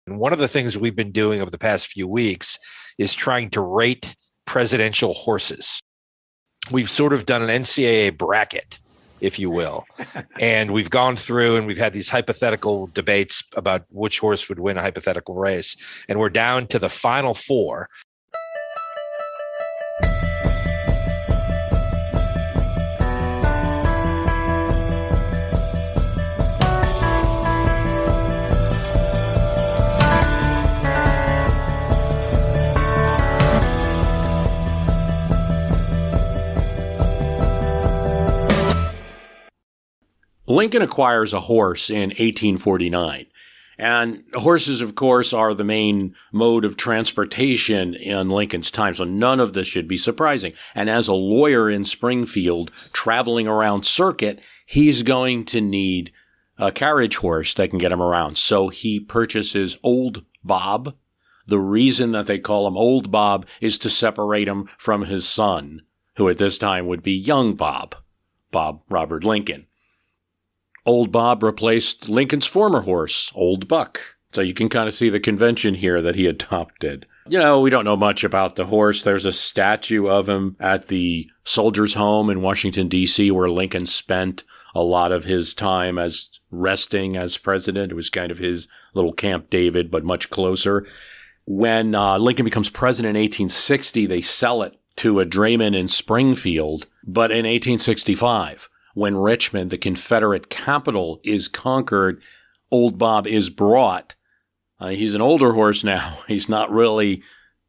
And one of the things we've been doing over the past few weeks is trying to rate presidential horses. We've sort of done an NCAA bracket, if you will. And we've gone through and we've had these hypothetical debates about which horse would win a hypothetical race. And we're down to the final four. Lincoln acquires a horse in 1849. And horses, of course, are the main mode of transportation in Lincoln's time, so none of this should be surprising. And as a lawyer in Springfield traveling around circuit, he's going to need a carriage horse that can get him around. So he purchases Old Bob. The reason that they call him Old Bob is to separate him from his son, who at this time would be Young Bob, Bob Robert Lincoln. Old Bob replaced Lincoln's former horse, Old Buck. So you can kind of see the convention here that he adopted. You know, we don't know much about the horse. There's a statue of him at the Soldiers' Home in Washington, D.C., where Lincoln spent a lot of his time as resting as president. It was kind of his little Camp David, but much closer. When Lincoln becomes president in 1860, they sell it to a drayman in Springfield. But in 1865, when Richmond, the Confederate capital, is conquered, Old Bob is brought. He's an older horse now. He's not really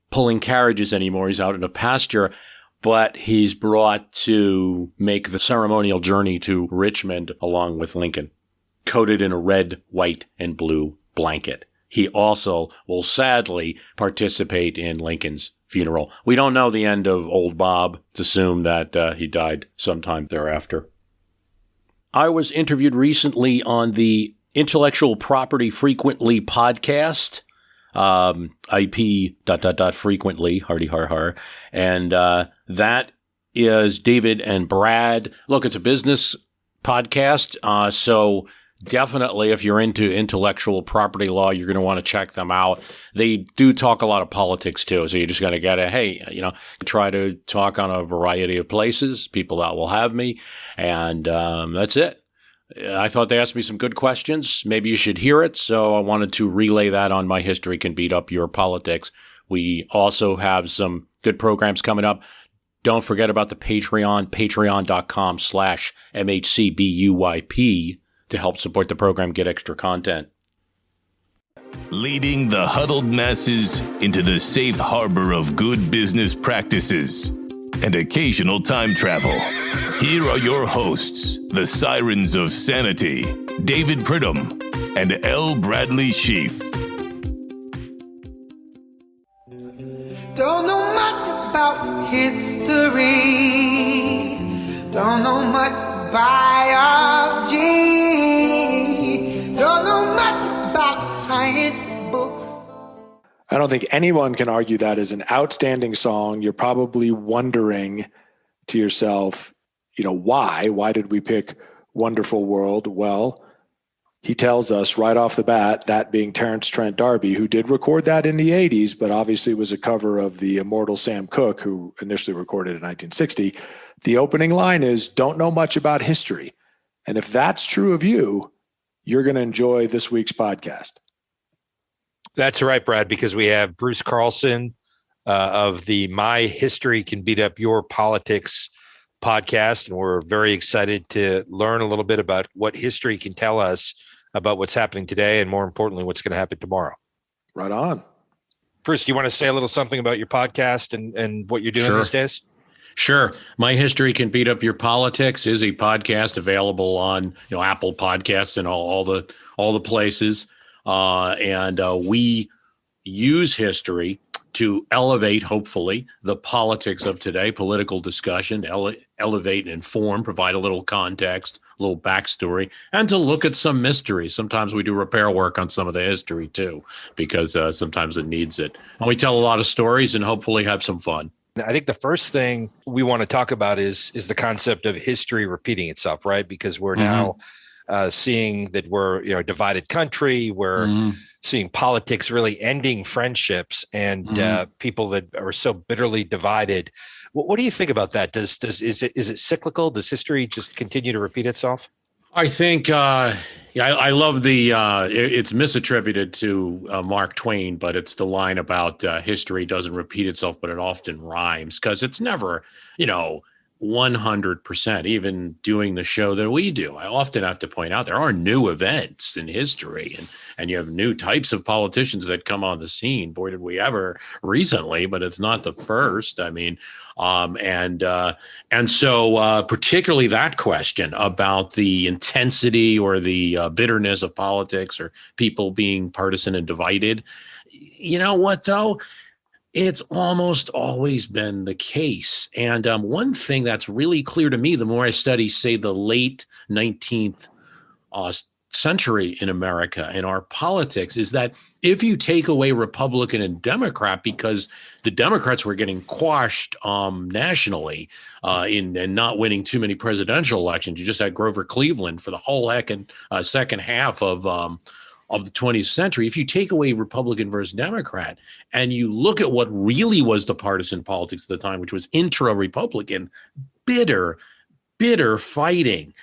pulling carriages anymore. He's out in a pasture, but he's brought to make the ceremonial journey to Richmond along with Lincoln, coated in a red, white, and blue blanket. He also will sadly participate in Lincoln's funeral. We don't know the end of Old Bob. It's assumed that he died sometime thereafter. I was interviewed recently on the Intellectual Property Frequently podcast, IP ... frequently, hardy har har. And that is David and Brad. Look, it's a business podcast, so definitely if you're into intellectual property law, you're going to want to check them out. They do talk a lot of politics too, so you're just going to get try to talk on a variety of places, people that will have me, and that's it. I thought they asked me some good questions. Maybe you should hear it, so I wanted to relay that on My History Can Beat Up Your Politics. We also have some good programs coming up. Don't forget about the Patreon, patreon.com/MHCBUYP. to help support the program, get extra content. Leading the huddled masses into the safe harbor of good business practices and occasional time travel. Here are your hosts, the Sirens of Sanity, David Pridham and L. Bradley Sheafe. Don't know much about history. Don't know much biology. Don't know much about science books. I don't think anyone can argue that is an outstanding song. You're probably wondering to yourself, why? Why did we pick Wonderful World? Well, he tells us right off the bat, that being Terence Trent D'Arby, who did record that in the 80s, but obviously was a cover of the immortal Sam Cooke, who initially recorded in 1960. The opening line is, don't know much about history. And if that's true of you, you're going to enjoy this week's podcast. That's right, Brad, because we have Bruce Carlson of the My History Can Beat Up Your Politics podcast. And we're very excited to learn a little bit about what history can tell us about what's happening today and, more importantly, what's going to happen tomorrow. Right on. Bruce, do you want to say a little something about your podcast and what you're doing these days? Sure. My History Can Beat Up Your Politics is a podcast available on Apple Podcasts and all the places. And we use history to elevate, hopefully, the politics of today, political discussion, elevate and inform, provide a little context, a little backstory, and to look at some mysteries. Sometimes we do repair work on some of the history, too, because sometimes it needs it. And we tell a lot of stories and hopefully have some fun. I think the first thing we want to talk about is the concept of history repeating itself, right? Because we're now seeing that we're, a divided country. We're seeing politics really ending friendships and people that are so bitterly divided. What do you think about that? Is it cyclical? Does history just continue to repeat itself? I think, I love it's misattributed to Mark Twain, but it's the line about history doesn't repeat itself, but it often rhymes, because it's never, 100%. Even doing the show that we do, I often have to point out there are new events in history, and you have new types of politicians that come on the scene. Boy, did we ever recently, but it's not the first. I mean, and so particularly that question about the intensity or the bitterness of politics or people being partisan and divided. You know what, though? It's almost always been the case. And one thing that's really clear to me, the more I study, say, the late 19th century in America and our politics, is that if you take away Republican and Democrat, because the Democrats were getting quashed nationally and not winning too many presidential elections, you just had Grover Cleveland for the whole second half of the 20th century. If you take away Republican versus Democrat and you look at what really was the partisan politics at the time, which was intra-Republican, bitter fighting,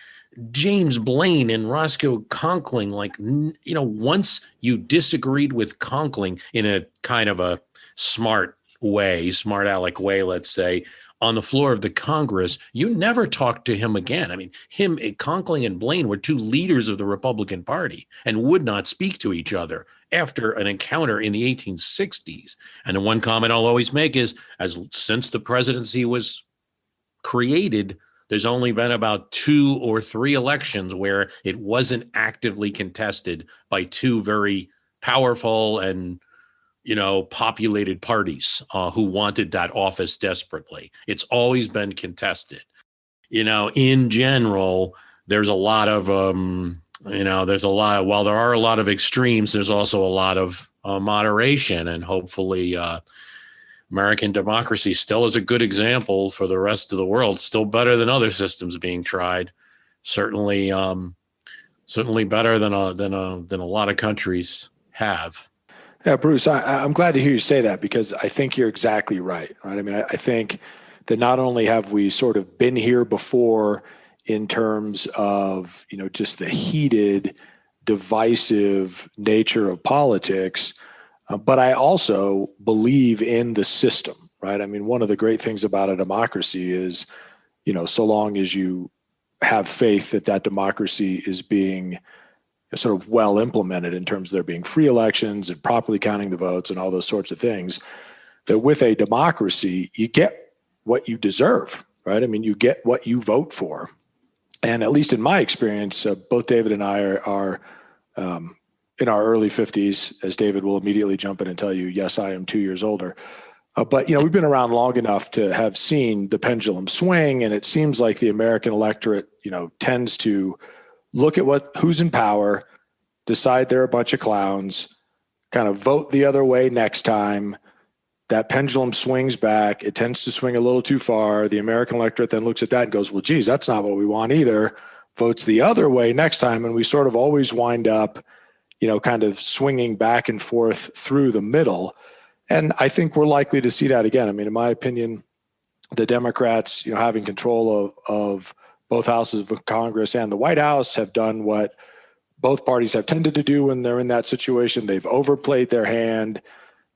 James Blaine and Roscoe Conkling, once you disagreed with Conkling in a kind of a smart aleck way, let's say, on the floor of the Congress, you never talked to him again. I mean, Conkling and Blaine were two leaders of the Republican Party and would not speak to each other after an encounter in the 1860s. And the one comment I'll always make is, since the presidency was created, there's only been about 2 or 3 elections where it wasn't actively contested by two very powerful and populated parties who wanted that office desperately. It's always been contested. In general, there's a lot of, while there are a lot of extremes, there's also a lot of moderation, and hopefully American democracy still is a good example for the rest of the world, still better than other systems being tried. Certainly better than a lot of countries have. Yeah, Bruce, I'm glad to hear you say that, because I think you're exactly right. I mean, I think that not only have we sort of been here before in terms of, just the heated, divisive nature of politics, but I also believe in the system, right? I mean, one of the great things about a democracy is, so long as you have faith that democracy is being sort of well implemented in terms of there being free elections and properly counting the votes and all those sorts of things, that with a democracy, you get what you deserve, right? I mean, you get what you vote for. And at least in my experience, both David and I are in our early 50s, as David will immediately jump in and tell you, yes, I am 2 years older. But, we've been around long enough to have seen the pendulum swing, and it seems like the American electorate, tends to look at who's in power, decide they're a bunch of clowns, kind of vote the other way next time. That pendulum swings back. It tends to swing a little too far. The American electorate then looks at that and goes, well, geez, that's not what we want either. Votes the other way next time. And we sort of always wind up, kind of swinging back and forth through the middle. And I think we're likely to see that again. I mean, in my opinion, the Democrats, having control of both houses of Congress and the White House, have done what both parties have tended to do when they're in that situation. They've overplayed their hand.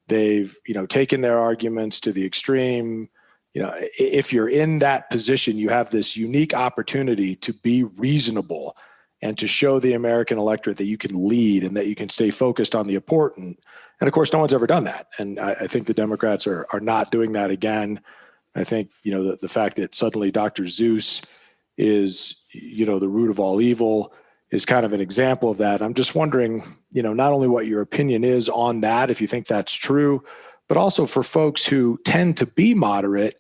They've, taken their arguments to the extreme. If you're in that position, you have this unique opportunity to be reasonable and to show the American electorate that you can lead and that you can stay focused on the important. And of course, no one's ever done that. And I think the Democrats are not doing that again. I think, the fact that suddenly Dr. Seuss is, the root of all evil is kind of an example of that. I'm just wondering, not only what your opinion is on that, if you think that's true, but also for folks who tend to be moderate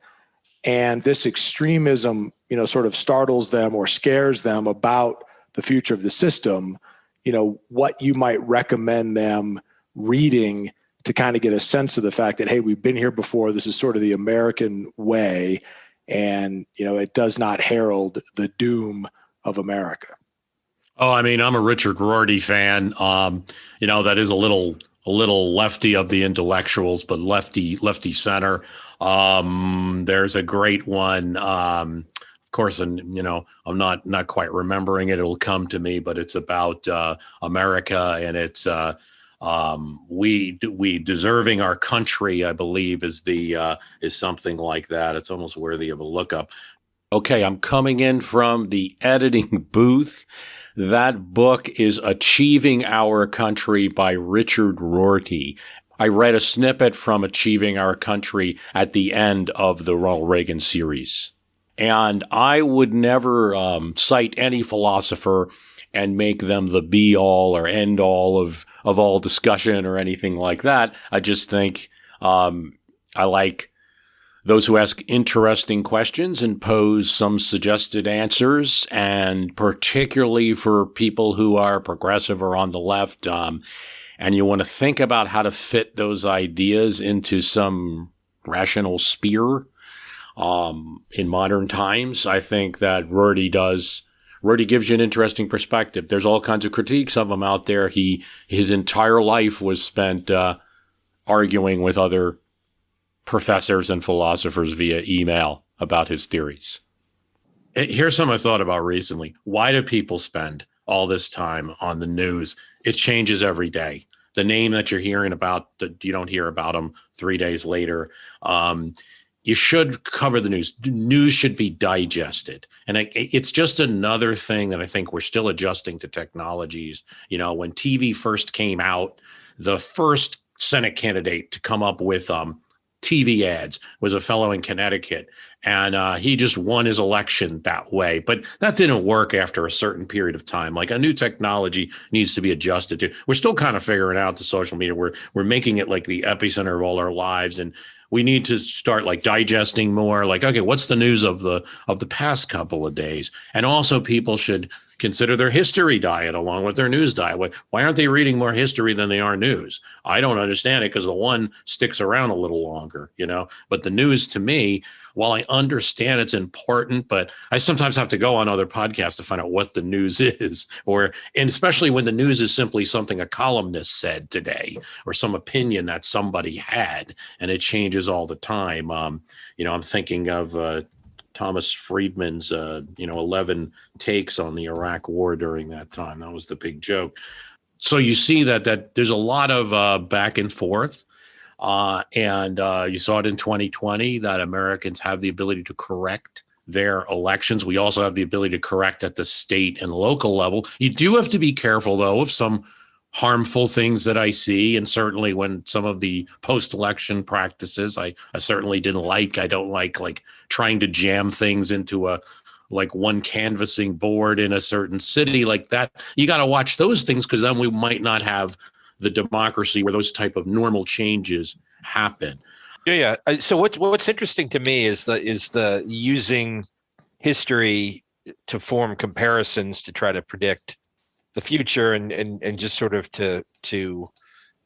and this extremism, sort of startles them or scares them about the future of the system, what you might recommend them reading to kind of get a sense of the fact that, hey, we've been here before. This is sort of the American way. And, it does not herald the doom of America. Oh, I mean, I'm a Richard Rorty fan. That is a little lefty of the intellectuals, but lefty center. There's a great one. Of course, and I'm not quite remembering it. It'll come to me, but it's about America, and it's we deserving our country, I believe, is something like that. It's almost worthy of a lookup. Okay, I'm coming in from the editing booth. That book is Achieving Our Country by Richard Rorty. I read a snippet from Achieving Our Country at the end of the Ronald Reagan series. And I would never cite any philosopher and make them the be-all or end-all of all discussion or anything like that. I just think I like those who ask interesting questions and pose some suggested answers, and particularly for people who are progressive or on the left, and you want to think about how to fit those ideas into some rational sphere in modern times. I think that Rorty gives you an interesting perspective. There's all kinds of critiques of him out there. His entire life was spent arguing with other professors and philosophers via email about his theories. Here's something I thought about recently. Why do people spend all this time on the news? It changes every day. The name that you're hearing about, you don't hear about them 3 days later. You should cover the news. News should be digested. And it's just another thing that I think we're still adjusting to technologies. When TV first came out, the first Senate candidate to come up with TV ads was a fellow in Connecticut, and he just won his election that way. But that didn't work after a certain period of time. Like, a new technology needs to be adjusted to. We're still kind of figuring out the social media. We're making it like the epicenter of all our lives, and we need to start like digesting more. Like, okay, what's the news of the past couple of days? And also, people should consider their history diet along with their news diet. Why aren't they reading more history than they are news? I don't understand it, because the one sticks around a little longer, But the news, to me, while I understand it's important, but I sometimes have to go on other podcasts to find out what the news is, and especially when the news is simply something a columnist said today or some opinion that somebody had, and it changes all the time. I'm thinking of Thomas Friedman's, 11 takes on the Iraq war during that time. That was the big joke. So you see that there's a lot of back and forth. And you saw it in 2020 that Americans have the ability to correct their elections. We also have the ability to correct at the state and local level. You do have to be careful, though, of some harmful things that I see. And certainly when some of the post-election practices, I certainly didn't like. I don't like trying to jam things into one canvassing board in a certain city like that. You got to watch those things, because then we might not have the democracy where those type of normal changes happen. Yeah. So what's interesting to me is the using history to form comparisons to try to predict the future, and just sort of to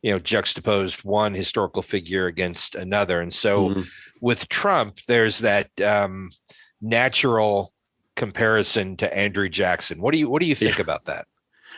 juxtapose one historical figure against another. And so with Trump, there's that natural comparison to Andrew Jackson. What do you think about that?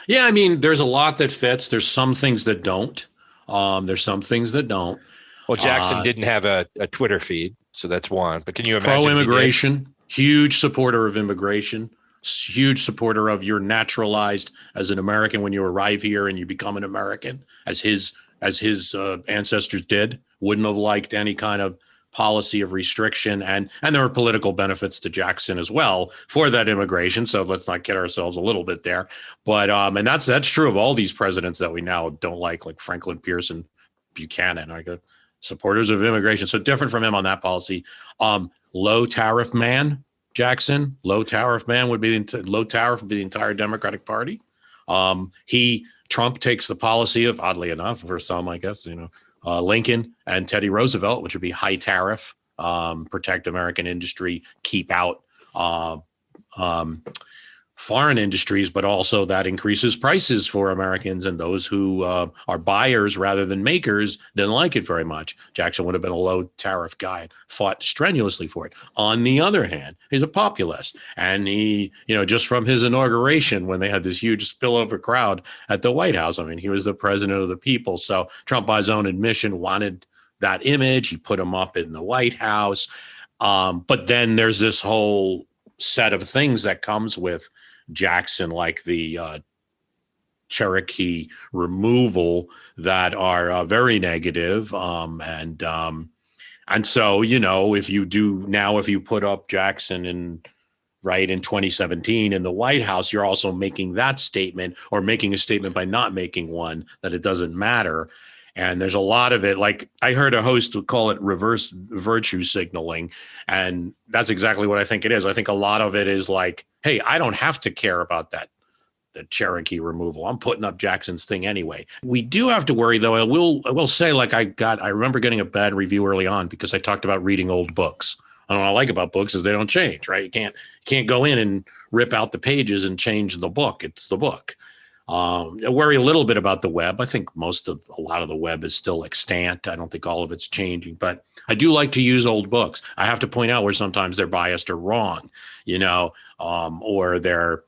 Yeah, I mean, there's a lot that fits. There's some things that don't. There's some things that don't. Well, Jackson didn't have a Twitter feed, so that's one. But can you imagine? Pro-immigration, huge supporter of immigration, huge supporter of you're naturalized as an American when you arrive here and you become an American, as his ancestors did. Wouldn't have liked any kind of policy of restriction, and there were political benefits to Jackson as well for that immigration. So let's not kid ourselves a little bit there. But and that's true of all these presidents that we now don't like Franklin Pierce and Buchanan. Supporters of immigration. So different from him on that policy. Low tariff man, Jackson. Low tariff man would be low tariff would be the entire Democratic Party. Trump takes the policy of, oddly enough, for some, I guess, Lincoln and Teddy Roosevelt, which would be high tariff, protect American industry, keep out foreign industries, but also that increases prices for Americans, and those who are buyers rather than makers didn't like it very much. Jackson would have been a low tariff guy and fought strenuously for it. On the other hand, he's a populist, and he, just from his inauguration when they had this huge spillover crowd at the White House, I mean, he was the president of the people. So Trump, by his own admission, wanted that image. He put him up in the White House. But then there's this whole set of things that comes with Jackson, like the Cherokee removal, that are very negative. And so, if you put up Jackson in 2017 in the White House, you're also making that statement, or making a statement by not making one, that it doesn't matter. And there's a lot of it. Like, I heard a host would call it reverse virtue signaling. And that's exactly what I think it is. I think a lot of it is like, hey, I don't have to care about the Cherokee removal. I'm putting up Jackson's thing anyway. We do have to worry, though. I will say, like, I remember getting a bad review early on because I talked about reading old books. And what I like about books is they don't change, right? You can't go in and rip out the pages and change the book. It's the book. I worry a little bit about the web. I think a lot of the web is still extant. I don't think all of it's changing, but I do like to use old books. I have to point out where sometimes they're biased or wrong, or they're,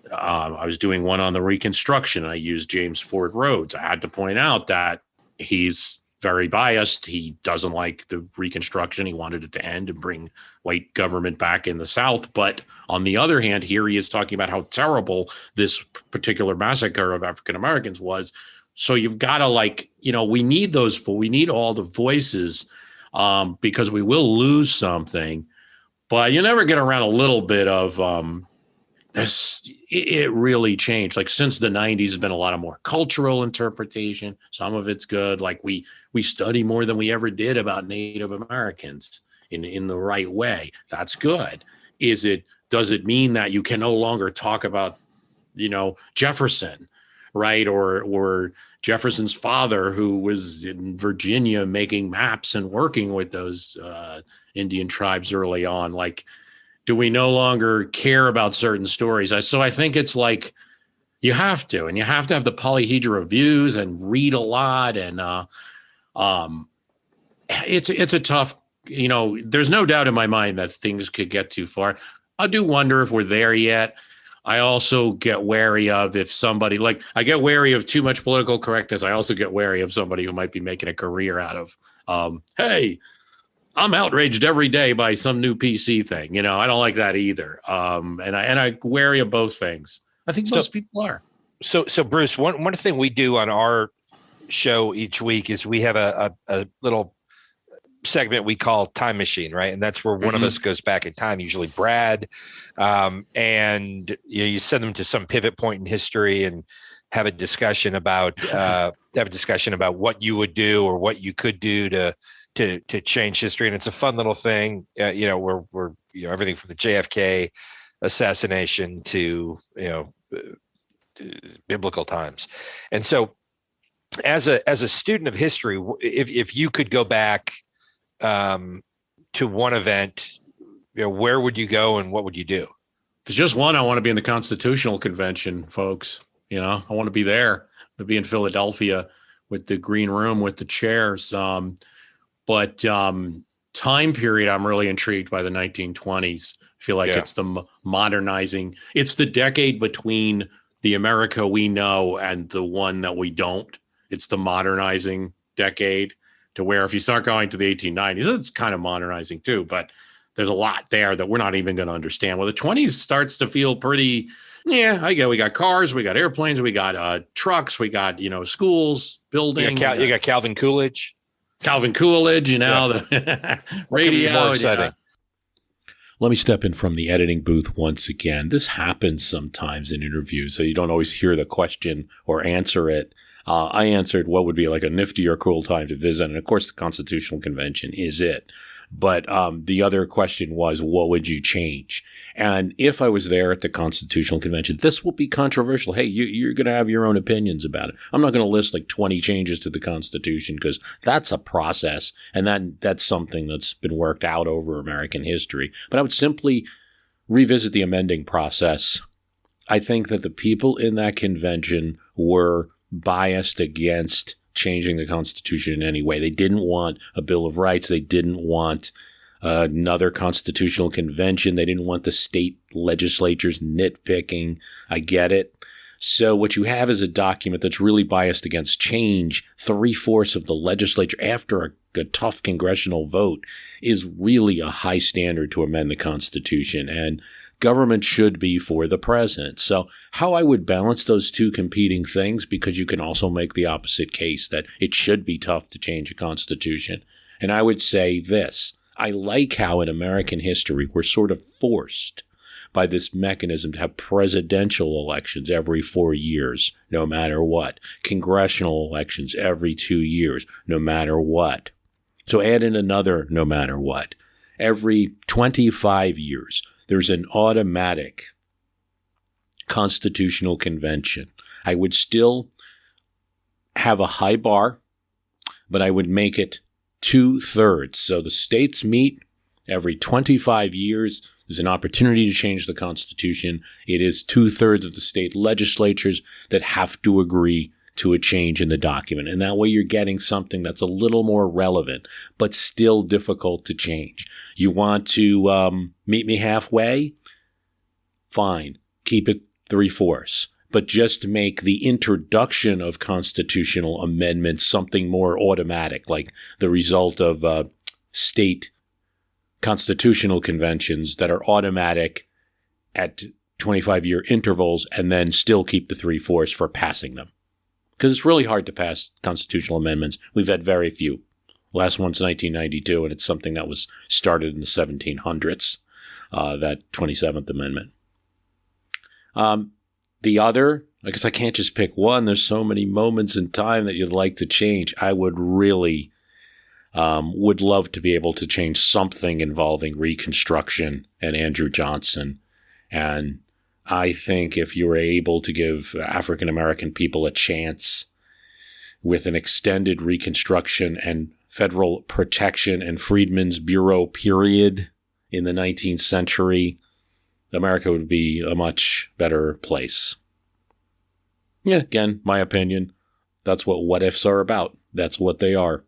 I was doing one on the Reconstruction, and I used James Ford Rhodes. I had to point out that he's very biased. He doesn't like the Reconstruction. He wanted it to end and bring white government back in the South. But on the other hand, here he is talking about how terrible this particular massacre of African Americans was. So you've got to we need we need all the voices, because we will lose something. But you never get around a little bit of it really changed. Like, since the 90s, there's been a lot of more cultural interpretation. Some of it's good. Like, we study more than we ever did about Native Americans in the right way. That's good. Does it mean that you can no longer talk about, Jefferson, right? Or Jefferson's father, who was in Virginia making maps and working with those Indian tribes early on? Like, do we no longer care about certain stories? So I think it's like, you have to have the polyhedra of views and read a lot. And it's a tough, there's no doubt in my mind that things could get too far. I do wonder if we're there yet. I also get wary of I get wary of too much political correctness. I also get wary of somebody who might be making a career out of, hey, I'm outraged every day by some new PC thing. I don't like that either. And I wary of both things. I think most people are. So Bruce, one thing we do on our show each week is we have a little segment we call Time Machine, right? And that's where one of us goes back in time, usually Brad. And you send them to some pivot point in history and have a discussion about what you would do or what you could do to change history. And it's a fun little thing, we're everything from the JFK assassination to, biblical times. And so as a student of history, if you could go back to one event, where would you go and what would you do? If it's just one, I want to be in the Constitutional Convention, folks. I want to be there. To be in Philadelphia with the green room, with the chairs. But time period, I'm really intrigued by the 1920s. I feel like it's the modernizing. It's the decade between the America we know and the one that we don't. It's the modernizing decade, to where if you start going to the 1890s, it's kind of modernizing too, but there's a lot there that we're not even going to understand. Well, the 20s starts to feel pretty, we got cars, we got airplanes, we got trucks, we got, schools, buildings. You got Calvin Coolidge. The radio. More exciting. Let me step in from the editing booth once again. This happens sometimes in interviews, so you don't always hear the question or answer it. I answered what would be like a nifty or cool time to visit. And of course, the Constitutional Convention is it. But the other question was, what would you change? And if I was there at the Constitutional Convention, this will be controversial. Hey, you're going to have your own opinions about it. I'm not going to list like 20 changes to the Constitution, because that's a process. And that's something that's been worked out over American history. But I would simply revisit the amending process I think that the people in that convention were biased against changing the Constitution in any way. They didn't want a Bill of Rights. They didn't want another constitutional convention. They didn't want the state legislatures nitpicking. I get it. So what you have is a document that's really biased against change. 3/4 of the legislature, after a tough congressional vote, is really a high standard to amend the Constitution. And government should be for the president. So how I would balance those two competing things, because you can also make the opposite case that it should be tough to change a constitution. And I would say this: I like how in American history we're sort of forced by this mechanism to have presidential elections every 4 years, no matter what. Congressional elections every 2 years, no matter what. So add in another no matter what. Every 25 years, there's an automatic constitutional convention. I would still have a high bar, but I would make it 2/3. So the states meet every 25 years. There's an opportunity to change the Constitution. It is 2/3 of the state legislatures that have to agree to a change in the document. And that way you're getting something that's a little more relevant, but still difficult to change. You want to meet me halfway? Fine. Keep it 3/4. But just make the introduction of constitutional amendments something more automatic, like the result of state constitutional conventions that are automatic at 25-year intervals, and then still keep the 3/4 for passing them. Because it's really hard to pass constitutional amendments. We've had very few. Last one's 1992, and it's something that was started in the 1700s, that 27th Amendment. The other, I guess I can't just pick one. There's so many moments in time that you'd like to change. I would really would love to be able to change something involving Reconstruction and Andrew Johnson. And I think if you were able to give African-American people a chance with an extended Reconstruction and federal protection and Freedmen's Bureau period in the 19th century, America would be a much better place. Yeah, again, my opinion. That's what ifs are about. That's what they are.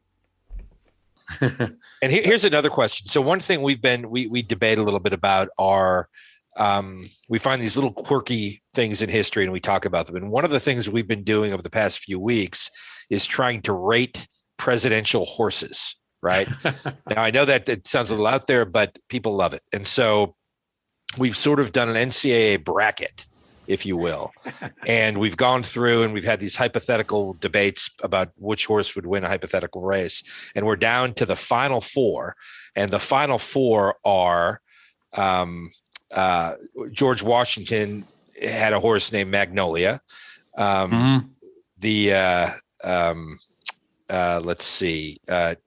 And here's another question. So one thing we debate a little bit about are we find these little quirky things in history and we talk about them. And one of the things we've been doing over the past few weeks is trying to rate presidential horses, right? Now, I know that it sounds a little out there, but people love it. And so we've sort of done an NCAA bracket, if you will. And we've gone through and we've had these hypothetical debates about which horse would win a hypothetical race. And we're down to the final four. And the final four are George Washington had a horse named Magnolia. Let's see.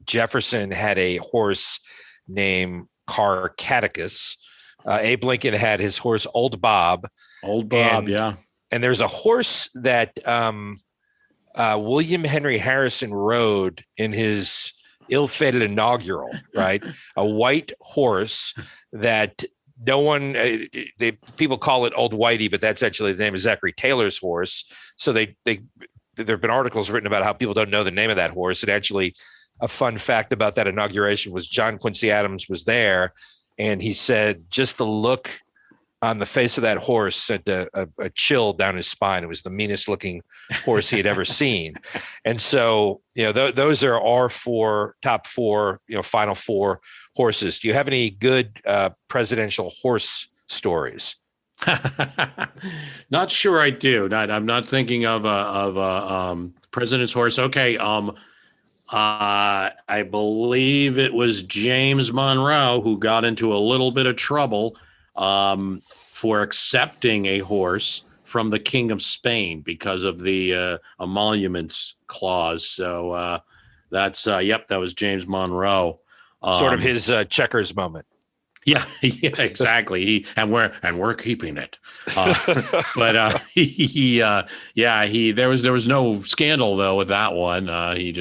Jefferson had a horse named Carcatticus. Abe Lincoln had his horse Old Bob. Yeah. And there's a horse that William Henry Harrison rode in his ill-fated inaugural, right? A white horse that no one, people call it Old Whitey, but that's actually the name of Zachary Taylor's horse. So there have been articles written about how people don't know the name of that horse. And actually, a fun fact about that inauguration was John Quincy Adams was there. And he said, just the look on the face of that horse sent a chill down his spine. It was the meanest looking horse he had ever seen. And so, those are our top four, final four horses. Do you have any good presidential horse stories? Not sure I do. I'm not thinking of a president's horse. Okay. I believe it was James Monroe who got into a little bit of trouble for accepting a horse from the King of Spain because of the emoluments clause. So that was James Monroe. Sort of his checkers moment. Yeah, exactly. We're keeping it. But there was no scandal though with that one. I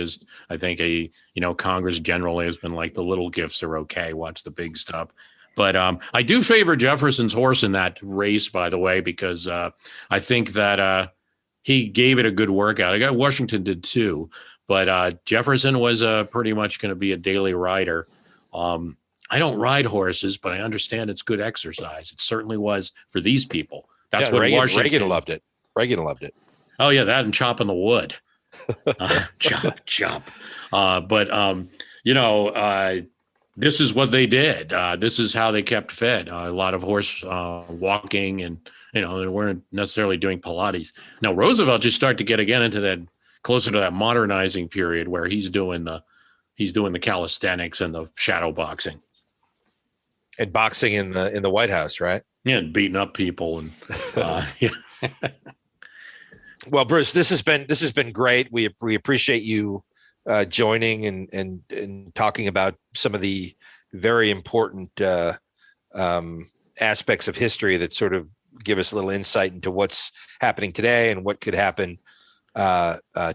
think Congress generally has been like, the little gifts are okay. Watch the big stuff. But I do favor Jefferson's horse in that race, by the way, because I think that he gave it a good workout. I got Washington did too, but Jefferson was pretty much going to be a daily rider. I don't ride horses, but I understand it's good exercise. It certainly was for these people. That's what Reagan loved it. Reagan loved it. Oh yeah, that and chopping the wood. Chop. But this is what they did. This is how they kept fed. A lot of horse walking, and they weren't necessarily doing Pilates. Now Roosevelt just started to get again into that closer to that modernizing period where he's doing the calisthenics and the shadow boxing. And boxing in the White House, right? Yeah, and beating up people and yeah. Well, Bruce, this has been great. We appreciate you joining and talking about some of the very important aspects of history that sort of give us a little insight into what's happening today and what could happen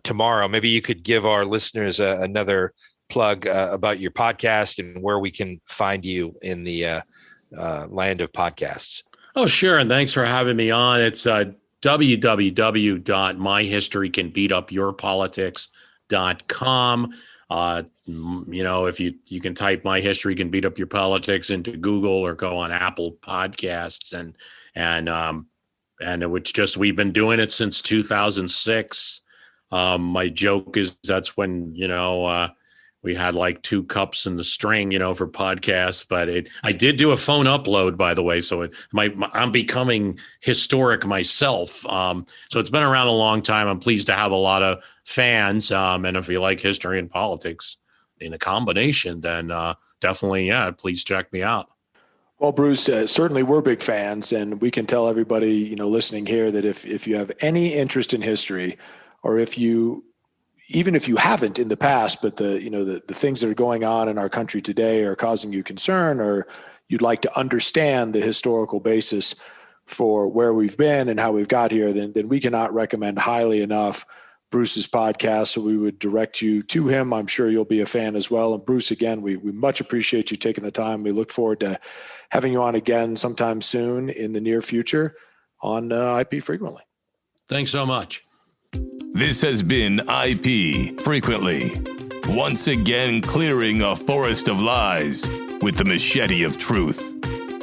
tomorrow. Maybe you could give our listeners another plug about your podcast and where we can find you in the land of podcasts. Oh, sure. And thanks for having me on. It's www.myhistorycanbeatupyourpolitics.com. If you can type "My History Can Beat Up Your Politics" into Google or go on Apple Podcasts and it's just, we've been doing it since 2006. My joke is that's when, we had like 2 cups in the string, for podcasts, but I did do a phone upload, by the way. So I'm becoming historic myself. So it's been around a long time. I'm pleased to have a lot of fans. And if you like history and politics in a combination, then definitely, please check me out. Well, Bruce, certainly we're big fans, and we can tell everybody, listening here that if you have any interest in history, or even if you haven't in the past, but the things that are going on in our country today are causing you concern, or you'd like to understand the historical basis for where we've been and how we've got here, then we cannot recommend highly enough Bruce's podcast. So we would direct you to him. I'm sure you'll be a fan as well. And Bruce, again, we much appreciate you taking the time. We look forward to having you on again sometime soon in the near future on IP Frequently. Thanks so much. This has been IP Frequently, once again clearing a forest of lies with the machete of truth.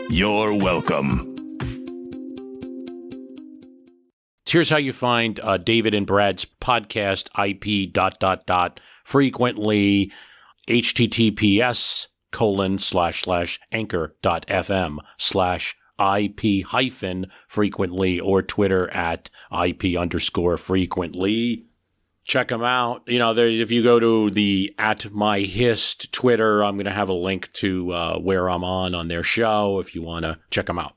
You're welcome. Here's how you find David and Brad's podcast, IP ... frequently, https://anchor.fm/IP-frequently, or Twitter at IP_frequently. Check them out. If you go to the @myhist Twitter, I'm going to have a link to where I'm on their show if you want to check them out.